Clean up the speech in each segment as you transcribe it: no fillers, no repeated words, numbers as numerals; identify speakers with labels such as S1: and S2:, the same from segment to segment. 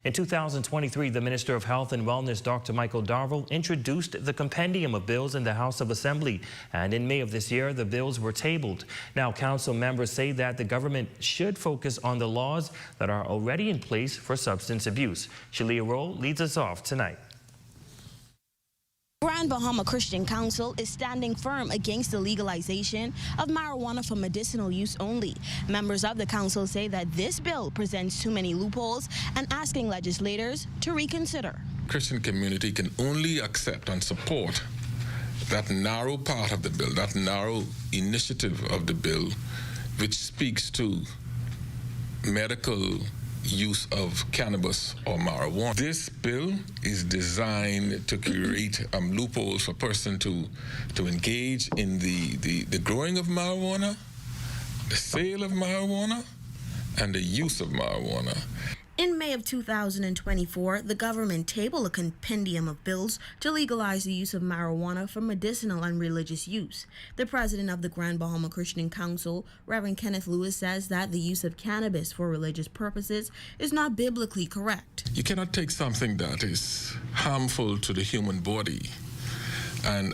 S1: In 2023, the Minister of Health and Wellness, Dr. Michael Darville, introduced the compendium of bills in the House of Assembly. And in May of this year, the bills were tabled. Now, council members say that the government should focus on the laws that are already in place for substance abuse. Shalia Roll leads us off tonight.
S2: Bahama Christian Council is standing firm against the legalization of marijuana for medicinal use only. Members of the council say that this bill presents too many loopholes and asking legislators to reconsider.
S3: Christian community can only accept and support that narrow part of the bill, that narrow initiative of the bill, which speaks to medical use of cannabis or marijuana. This bill is designed to create loopholes for a person to engage in the growing of marijuana, the sale of marijuana, and the use of marijuana.
S2: In May of 2024, the government tabled a compendium of bills to legalize the use of marijuana for medicinal and religious use. The president of the Bahama Christian Council, Reverend Kenneth Lewis, says that the use of cannabis for religious purposes is not biblically correct.
S3: You cannot take something that is harmful to the human body and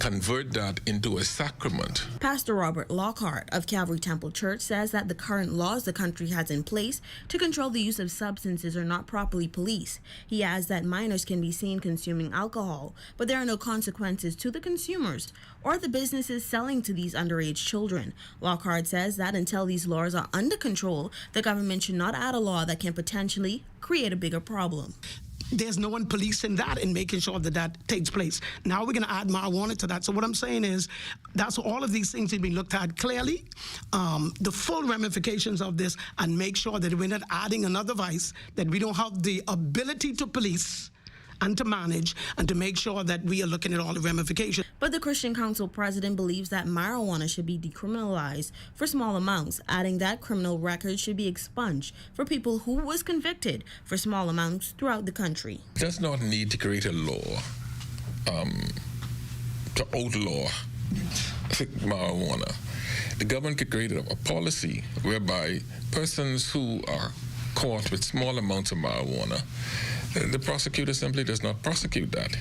S3: convert that into a sacrament.
S2: Pastor Robert Lockhart of Calvary Temple Church says that the current laws the country has in place to control the use of substances are not properly policed. He adds that minors can be seen consuming alcohol, but there are no consequences to the consumers or the businesses selling to these underage children. Lockhart says that until these laws are under control, the government should not add a law that can potentially create a bigger problem.
S4: There's no one policing that and making sure that that takes place. Now we're going to add marijuana to that. So what I'm saying is that's all of these things need to be looked at clearly, the full ramifications of this, and make sure that we're not adding another vice, that we don't have the ability to police and to manage, and to make sure that we are looking at all the ramifications.
S2: But the Christian Council president believes that marijuana should be decriminalized for small amounts, adding that criminal records should be expunged for people who was convicted for small amounts throughout the country.
S3: It does not need to create a law to outlaw marijuana. The government could create a policy whereby persons who are caught with small amounts of marijuana, the prosecutor simply does not prosecute that.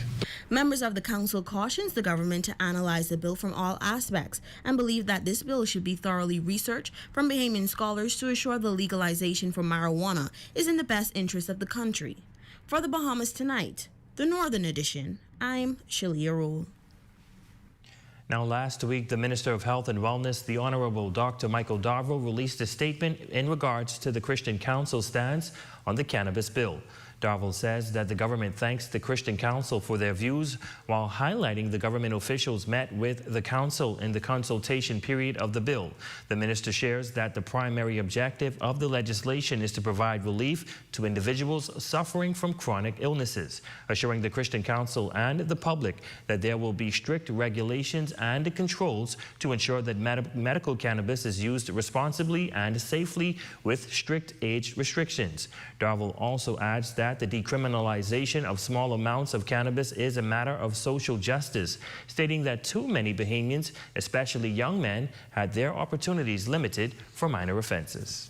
S2: Members of the council cautions the government to analyze the bill from all aspects and believe that this bill should be thoroughly researched from Bahamian scholars to assure the legalization for marijuana is in the best interest of the country. For the Bahamas Tonight, the Northern Edition, I'm Shalia Roll.
S1: Now, last week, the Minister of Health and Wellness, the Honorable Dr. Michael Darville, released a statement in regards to the Christian Council's stance on the Cannabis Bill. Darville says that the government thanks the Christian Council for their views, while highlighting the government officials met with the council in the consultation period of the bill. The minister shares that the primary objective of the legislation is to provide relief to individuals suffering from chronic illnesses, assuring the Christian Council and the public that there will be strict regulations and controls to ensure that medical cannabis is used responsibly and safely with strict age restrictions. Darville also adds that the decriminalization of small amounts of cannabis is a matter of social justice, stating that too many Bahamians, especially young men, had their opportunities limited for minor offenses.